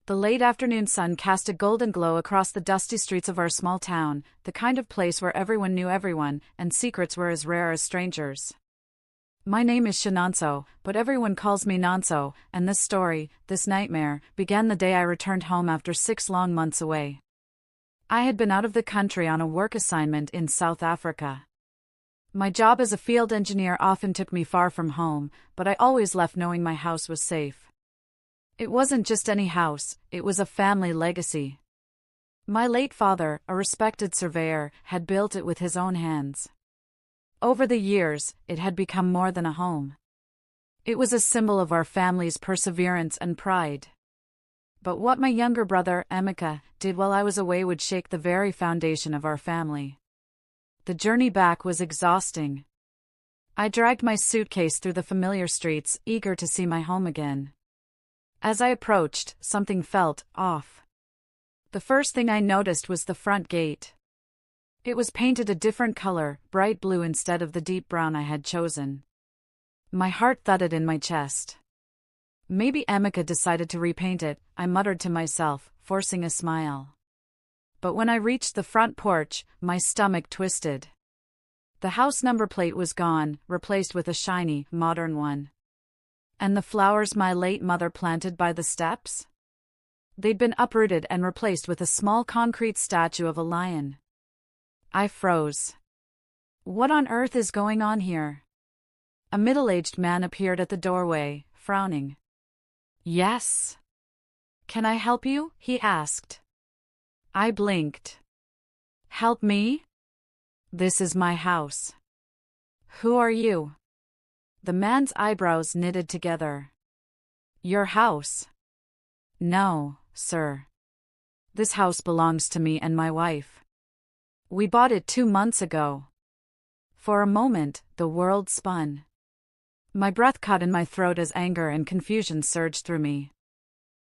The late afternoon sun cast a golden glow across the dusty streets of our small town, the kind of place where everyone knew everyone, and secrets were as rare as strangers. My name is Shinonso, but everyone calls me Nonso, and this story, this nightmare, began the day I returned home after 6 long months away. I had been out of the country on a work assignment in South Africa. My job as a field engineer often took me far from home, but I always left knowing my house was safe. It wasn't just any house, it was a family legacy. My late father, a respected surveyor, had built it with his own hands. Over the years, it had become more than a home. It was a symbol of our family's perseverance and pride. But what my younger brother, Emeka, did while I was away would shake the very foundation of our family. The journey back was exhausting. I dragged my suitcase through the familiar streets, eager to see my home again. As I approached, something felt off. The first thing I noticed was the front gate. It was painted a different color, bright blue instead of the deep brown I had chosen. My heart thudded in my chest. Maybe Emeka decided to repaint it, I muttered to myself, forcing a smile. But when I reached the front porch, my stomach twisted. The house number plate was gone, replaced with a shiny, modern one. And the flowers my late mother planted by the steps? They'd been uprooted and replaced with a small concrete statue of a lion. I froze. What on earth is going on here? A middle-aged man appeared at the doorway, frowning. Yes. Can I help you? He asked. I blinked. Help me? This is my house. Who are you? The man's eyebrows knitted together. Your house? No, sir. This house belongs to me and my wife. We bought it 2 months ago. For a moment, the world spun. My breath caught in my throat as anger and confusion surged through me.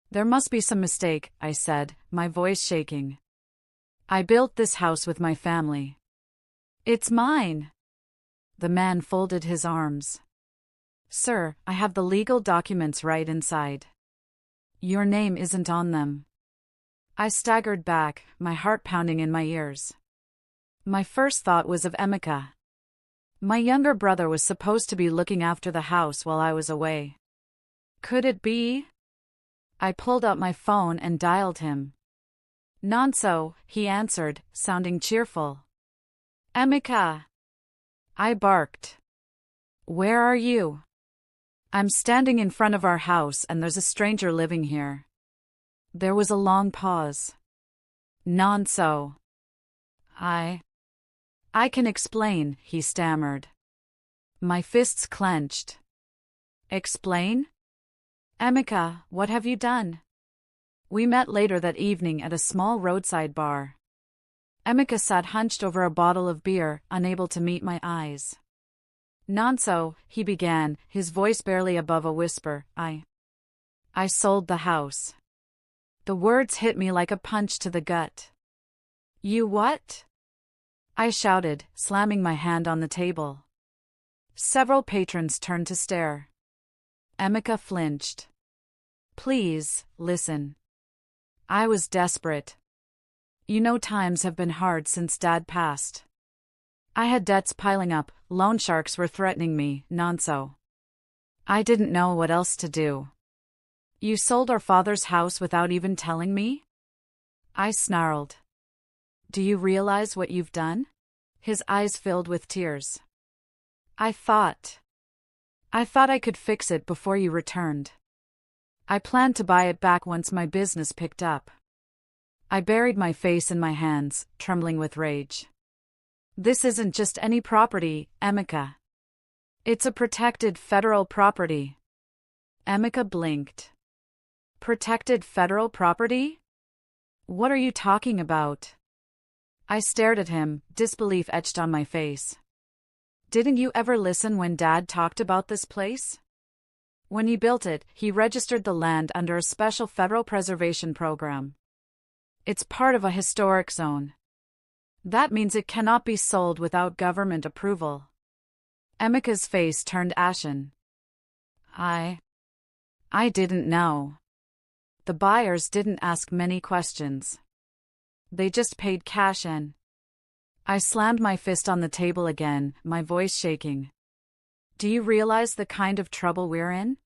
There must be some mistake, I said, my voice shaking. I built this house with my family. It's mine. The man folded his arms. Sir, I have the legal documents right inside. Your name isn't on them. I staggered back, my heart pounding in my ears. My first thought was of Emeka. My younger brother was supposed to be looking after the house while I was away. Could it be? I pulled out my phone and dialed him. Nonso, he answered, sounding cheerful. Emeka. I barked. Where are you? I'm standing in front of our house and there's a stranger living here. There was a long pause. Nonso. I can explain, he stammered. My fists clenched. Explain? Emeka, what have you done? We met later that evening at a small roadside bar. Emeka sat hunched over a bottle of beer, unable to meet my eyes. Nonso, he began, his voice barely above a whisper, I sold the house. The words hit me like a punch to the gut. You what? I shouted, slamming my hand on the table. Several patrons turned to stare. Emeka flinched. Please, listen. I was desperate. You know times have been hard since Dad passed. I had debts piling up, loan sharks were threatening me, Nonso. I didn't know what else to do. You sold our father's house without even telling me? I snarled. Do you realize what you've done? His eyes filled with tears. I thought I could fix it before you returned. I planned to buy it back once my business picked up. I buried my face in my hands, trembling with rage. This isn't just any property, Emeka. It's a protected federal property. Emeka blinked. Protected federal property? What are you talking about? I stared at him, disbelief etched on my face. Didn't you ever listen when Dad talked about this place? When he built it, he registered the land under a special federal preservation program. It's part of a historic zone. That means it cannot be sold without government approval. Emeka's face turned ashen. I didn't know. The buyers didn't ask many questions. They just paid cash and I slammed my fist on the table again, my voice shaking. Do you realize the kind of trouble we're in?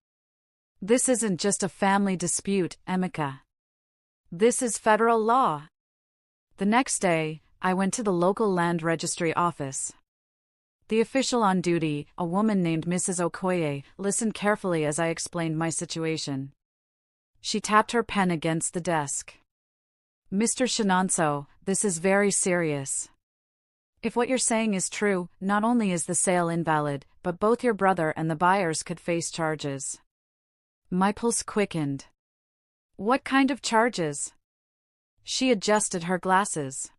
This isn't just a family dispute, Emeka. This is federal law. The next day, I went to the local land registry office. The official on duty, a woman named Mrs. Okoye, listened carefully as I explained my situation. She tapped her pen against the desk. Mr. Shinonso, this is very serious. If what you're saying is true, not only is the sale invalid, but both your brother and the buyers could face charges. My pulse quickened. What kind of charges? She adjusted her glasses.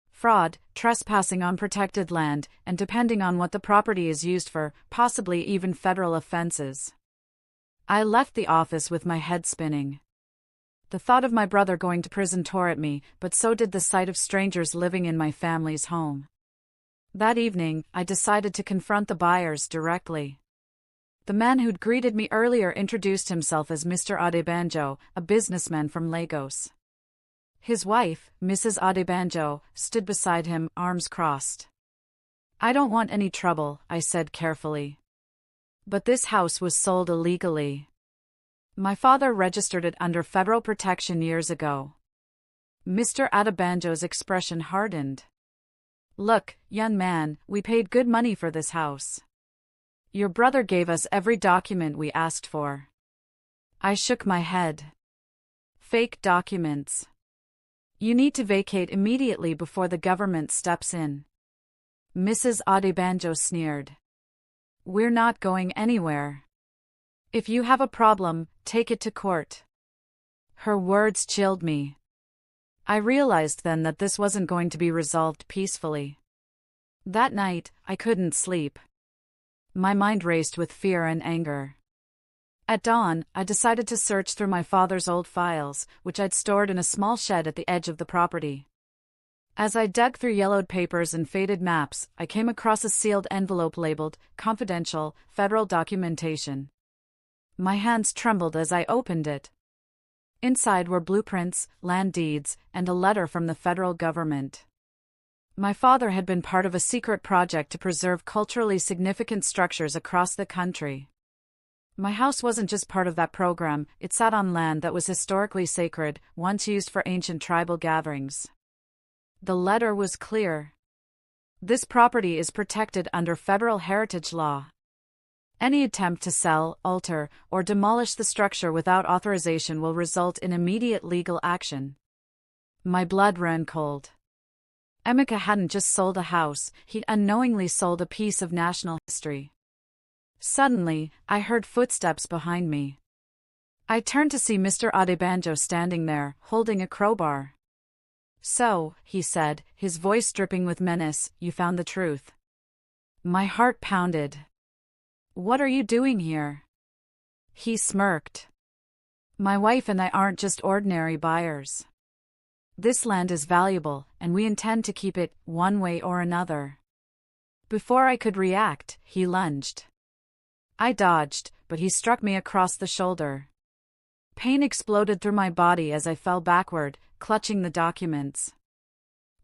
Fraud, trespassing on protected land, and depending on what the property is used for, possibly even federal offenses. I left the office with my head spinning. The thought of my brother going to prison tore at me, but so did the sight of strangers living in my family's home. That evening, I decided to confront the buyers directly. The man who'd greeted me earlier introduced himself as Mr. Adebanjo, a businessman from Lagos. His wife, Mrs. Adebanjo, stood beside him, arms crossed. I don't want any trouble, I said carefully. But this house was sold illegally. My father registered it under federal protection years ago. Mr. Adebanjo's expression hardened. Look, young man, we paid good money for this house. Your brother gave us every document we asked for. I shook my head. Fake documents. You need to vacate immediately before the government steps in. Mrs. Adebanjo sneered. We're not going anywhere. If you have a problem, take it to court. Her words chilled me. I realized then that this wasn't going to be resolved peacefully. That night, I couldn't sleep. My mind raced with fear and anger. At dawn, I decided to search through my father's old files, which I'd stored in a small shed at the edge of the property. As I dug through yellowed papers and faded maps, I came across a sealed envelope labeled, Confidential, Federal Documentation. My hands trembled as I opened it. Inside were blueprints, land deeds, and a letter from the federal government. My father had been part of a secret project to preserve culturally significant structures across the country. My house wasn't just part of that program, it sat on land that was historically sacred, once used for ancient tribal gatherings. The letter was clear. This property is protected under federal heritage law. Any attempt to sell, alter, or demolish the structure without authorization will result in immediate legal action. My blood ran cold. Emeka hadn't just sold a house, he'd unknowingly sold a piece of national history. Suddenly, I heard footsteps behind me. I turned to see Mr. Adebanjo standing there, holding a crowbar. So, he said, his voice dripping with menace, you found the truth. My heart pounded. What are you doing here? He smirked. My wife and I aren't just ordinary buyers. This land is valuable, and we intend to keep it, one way or another. Before I could react, he lunged. I dodged, but he struck me across the shoulder. Pain exploded through my body as I fell backward, clutching the documents.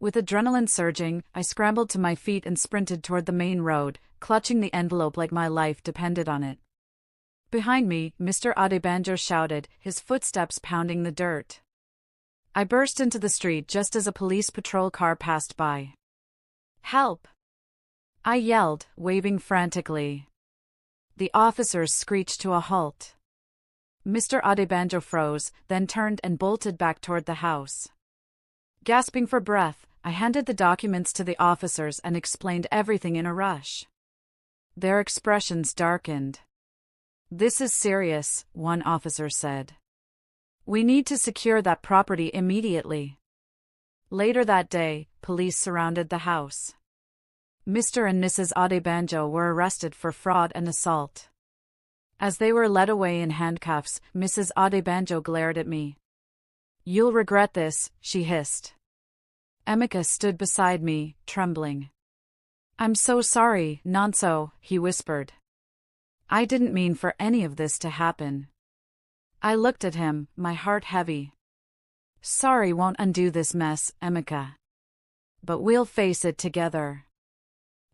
With adrenaline surging, I scrambled to my feet and sprinted toward the main road, clutching the envelope like my life depended on it. Behind me, Mr. Adebanjo shouted, his footsteps pounding the dirt. I burst into the street just as a police patrol car passed by. Help! I yelled, waving frantically. The officers screeched to a halt. Mr. Adebanjo froze, then turned and bolted back toward the house. Gasping for breath, I handed the documents to the officers and explained everything in a rush. Their expressions darkened. This is serious, one officer said. We need to secure that property immediately. Later that day, police surrounded the house. Mr. and Mrs. Adebanjo were arrested for fraud and assault. As they were led away in handcuffs, Mrs. Adebanjo glared at me. You'll regret this, she hissed. Emeka stood beside me, trembling. I'm so sorry, Nonso, he whispered. I didn't mean for any of this to happen. I looked at him, my heart heavy. Sorry won't undo this mess, Emeka. But we'll face it together.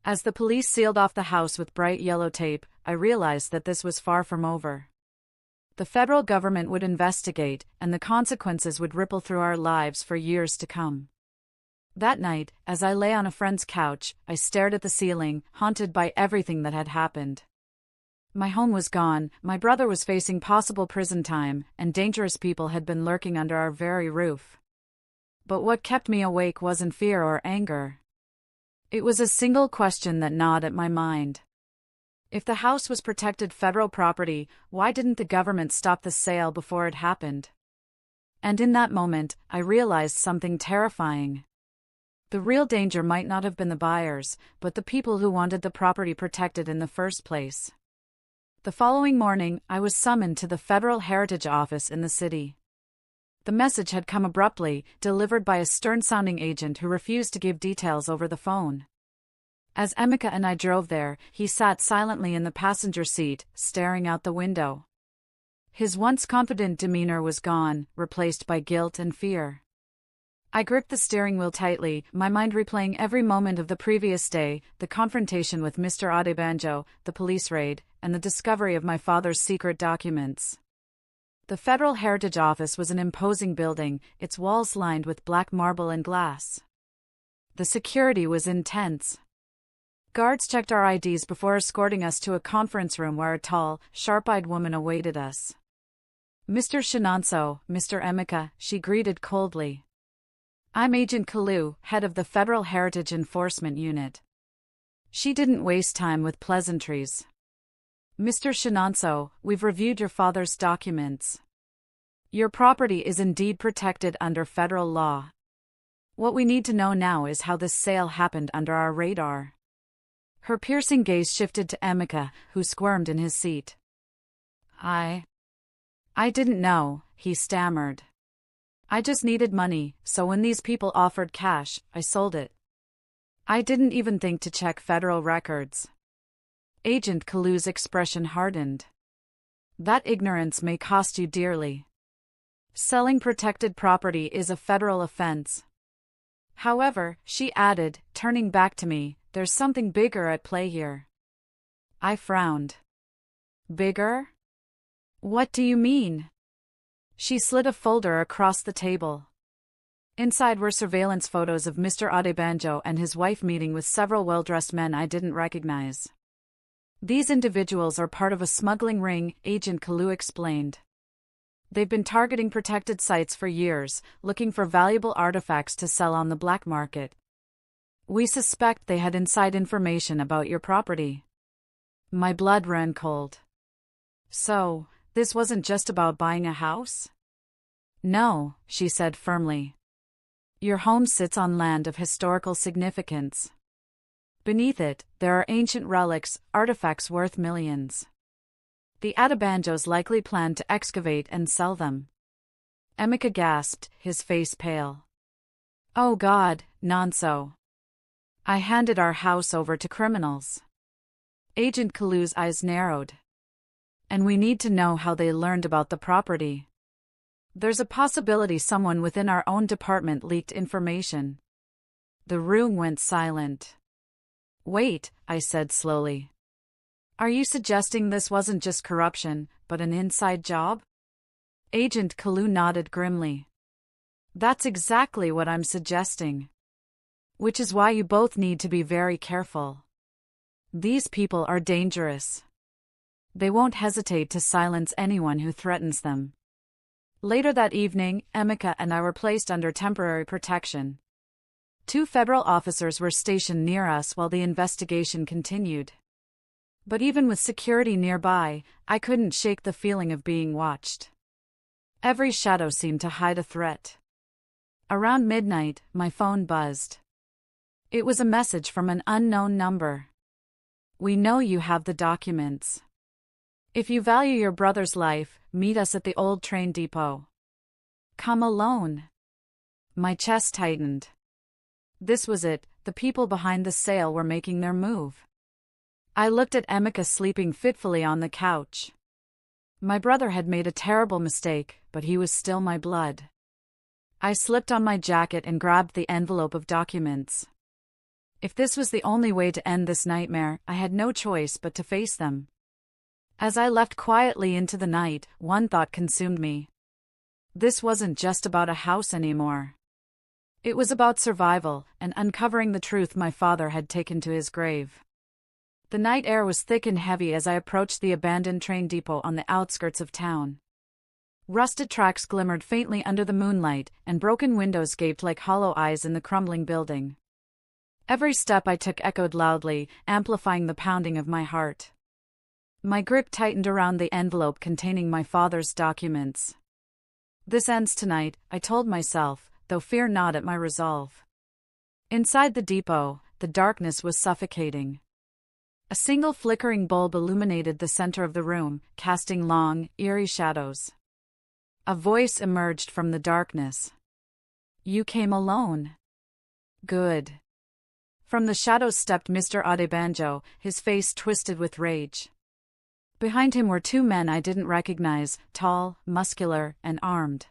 As the police sealed off the house with bright yellow tape, I realized that this was far from over. The federal government would investigate, and the consequences would ripple through our lives for years to come. That night, as I lay on a friend's couch, I stared at the ceiling, haunted by everything that had happened. My home was gone, my brother was facing possible prison time, and dangerous people had been lurking under our very roof. But what kept me awake wasn't fear or anger. It was a single question that gnawed at my mind. If the house was protected federal property, why didn't the government stop the sale before it happened? And in that moment, I realized something terrifying. The real danger might not have been the buyers, but the people who wanted the property protected in the first place. The following morning, I was summoned to the Federal Heritage Office in the city. The message had come abruptly, delivered by a stern-sounding agent who refused to give details over the phone. As Emeka and I drove there, he sat silently in the passenger seat, staring out the window. His once confident demeanor was gone, replaced by guilt and fear. I gripped the steering wheel tightly, my mind replaying every moment of the previous day, the confrontation with Mr. Adebanjo, the police raid, and the discovery of my father's secret documents. The Federal Heritage Office was an imposing building, its walls lined with black marble and glass. The security was intense. Guards checked our IDs before escorting us to a conference room where a tall, sharp-eyed woman awaited us. Mr. Shinonso, Mr. Emeka, she greeted coldly. I'm Agent Kalu, head of the Federal Heritage Enforcement Unit. She didn't waste time with pleasantries. Mr. Shinonso, we've reviewed your father's documents. Your property is indeed protected under federal law. What we need to know now is how this sale happened under our radar. Her piercing gaze shifted to Emeka, who squirmed in his seat. I didn't know, he stammered. I just needed money, so when these people offered cash, I sold it. I didn't even think to check federal records. Agent Kalu's expression hardened. That ignorance may cost you dearly. Selling protected property is a federal offense. However, she added, turning back to me, there's something bigger at play here. I frowned. Bigger? What do you mean? She slid a folder across the table. Inside were surveillance photos of Mr. Adebanjo and his wife meeting with several well-dressed men I didn't recognize. These individuals are part of a smuggling ring, Agent Kalu explained. They've been targeting protected sites for years, looking for valuable artifacts to sell on the black market. We suspect they had inside information about your property. My blood ran cold. So, this wasn't just about buying a house? No, she said firmly. Your home sits on land of historical significance. Beneath it, there are ancient relics, artifacts worth millions. The Adebanjos likely planned to excavate and sell them. Emeka gasped, his face pale. Oh God, Nonso. I handed our house over to criminals. Agent Kalu's eyes narrowed. And we need to know how they learned about the property. There's a possibility someone within our own department leaked information. The room went silent. Wait, I said slowly. Are you suggesting this wasn't just corruption, but an inside job? Agent Kalu nodded grimly. That's exactly what I'm suggesting. Which is why you both need to be very careful. These people are dangerous. They won't hesitate to silence anyone who threatens them. Later that evening, Emeka and I were placed under temporary protection. 2 federal officers were stationed near us while the investigation continued. But even with security nearby, I couldn't shake the feeling of being watched. Every shadow seemed to hide a threat. Around midnight, my phone buzzed. It was a message from an unknown number. We know you have the documents. If you value your brother's life, meet us at the old train depot. Come alone. My chest tightened. This was it, the people behind the sale were making their move. I looked at Emeka sleeping fitfully on the couch. My brother had made a terrible mistake, but he was still my blood. I slipped on my jacket and grabbed the envelope of documents. If this was the only way to end this nightmare, I had no choice but to face them. As I left quietly into the night, one thought consumed me. This wasn't just about a house anymore. It was about survival and uncovering the truth my father had taken to his grave. The night air was thick and heavy as I approached the abandoned train depot on the outskirts of town. Rusted tracks glimmered faintly under the moonlight, and broken windows gaped like hollow eyes in the crumbling building. Every step I took echoed loudly, amplifying the pounding of my heart. My grip tightened around the envelope containing my father's documents. This ends tonight, I told myself, though fear not at my resolve. Inside the depot, the darkness was suffocating. A single flickering bulb illuminated the center of the room, casting long, eerie shadows. A voice emerged from the darkness. "You came alone." "Good." From the shadows stepped Mr. Adebanjo, his face twisted with rage. Behind him were two men I didn't recognize, tall, muscular, and armed.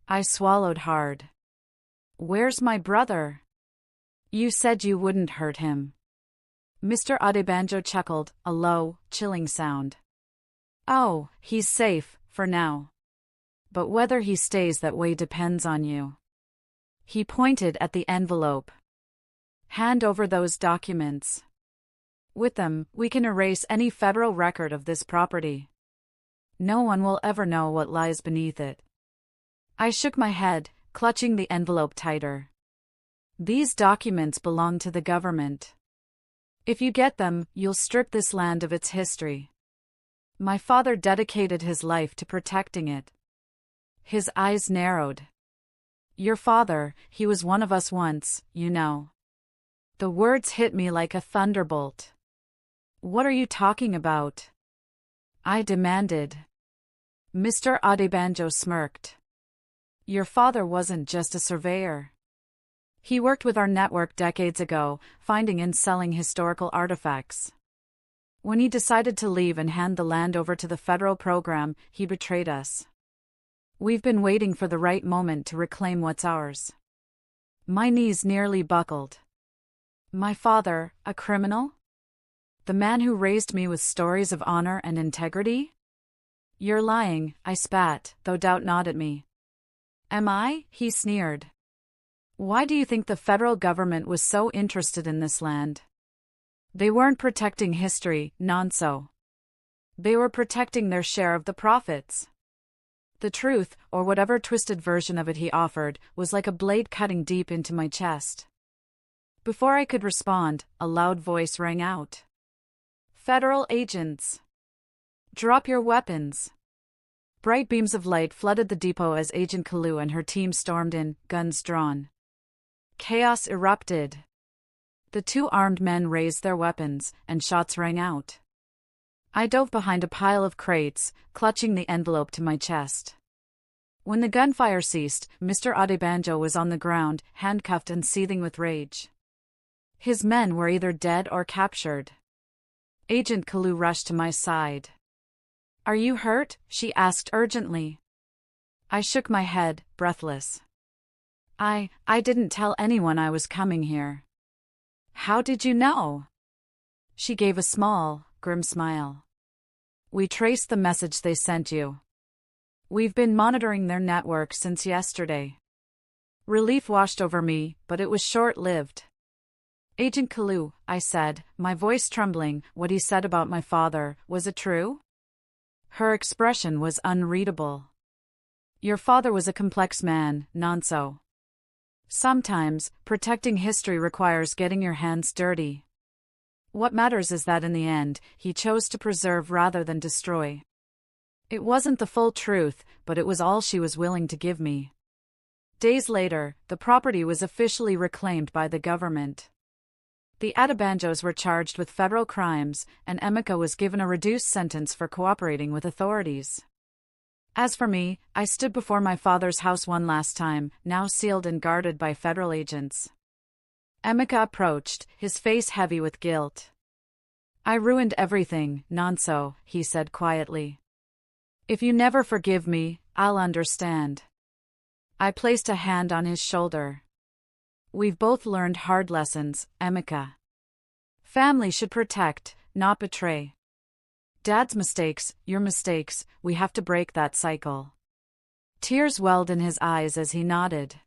I swallowed hard. "Where's my brother?" "You said you wouldn't hurt him." Mr. Adebanjo chuckled, a low, chilling sound. "Oh, he's safe, for now. But whether he stays that way depends on you." He pointed at the envelope. "Hand over those documents. With them, we can erase any federal record of this property. No one will ever know what lies beneath it." I shook my head, clutching the envelope tighter. "These documents belong to the government. If you get them, you'll strip this land of its history. My father dedicated his life to protecting it." His eyes narrowed. "Your father, he was one of us once, you know." The words hit me like a thunderbolt. "What are you talking about?" I demanded. Mr. Adebanjo smirked. "Your father wasn't just a surveyor. He worked with our network decades ago, finding and selling historical artifacts. When he decided to leave and hand the land over to the federal program, he betrayed us. We've been waiting for the right moment to reclaim what's ours." My knees nearly buckled. My father, a criminal? The man who raised me with stories of honor and integrity? "You're lying," I spat, though doubt gnawed at me. "Am I?" he sneered. "Why do you think the federal government was so interested in this land? They weren't protecting history, nonso. They were protecting their share of the profits." The truth, or whatever twisted version of it he offered, was like a blade cutting deep into my chest. Before I could respond, a loud voice rang out. "Federal agents! Drop your weapons!" Bright beams of light flooded the depot as Agent Kalu and her team stormed in, guns drawn. Chaos erupted. The two armed men raised their weapons, and shots rang out. I dove behind a pile of crates, clutching the envelope to my chest. When the gunfire ceased, Mr. Adebanjo was on the ground, handcuffed and seething with rage. His men were either dead or captured. Agent Kalu rushed to my side. "Are you hurt?" she asked urgently. I shook my head, breathless. I didn't tell anyone I was coming here." "How did you know?" She gave a small, grim smile. "We traced the message they sent you. We've been monitoring their network since yesterday." Relief washed over me, but it was short-lived. "Agent Kalu," I said, my voice trembling, "what he said about my father, was it true?" Her expression was unreadable. "Your father was a complex man, nonso. Sometimes, protecting history requires getting your hands dirty. What matters is that in the end, he chose to preserve rather than destroy." It wasn't the full truth, but it was all she was willing to give me. Days later, the property was officially reclaimed by the government. The Adebanjos were charged with federal crimes, and Emeka was given a reduced sentence for cooperating with authorities. As for me, I stood before my father's house one last time, now sealed and guarded by federal agents. Emeka approached, his face heavy with guilt. "I ruined everything, nonso," he said quietly. If you never forgive me, I'll understand. I placed a hand on his shoulder. We've both learned hard lessons, Emeka. Family should protect, not betray. Dad's mistakes, your mistakes, we have to break that cycle. Tears welled in his eyes as he nodded.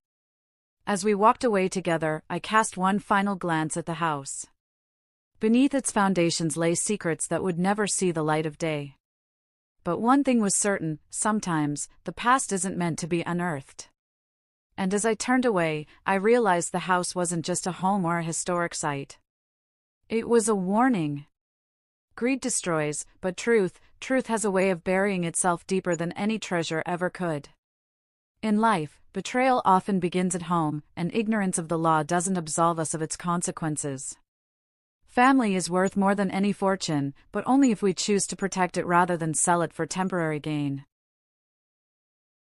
As we walked away together, I cast one final glance at the house. Beneath its foundations lay secrets that would never see the light of day. But one thing was certain, sometimes, the past isn't meant to be unearthed. And as I turned away, I realized the house wasn't just a home or a historic site. It was a warning. Greed destroys, but truth has a way of burying itself deeper than any treasure ever could. In life, betrayal often begins at home, and ignorance of the law doesn't absolve us of its consequences. Family is worth more than any fortune, but only if we choose to protect it rather than sell it for temporary gain.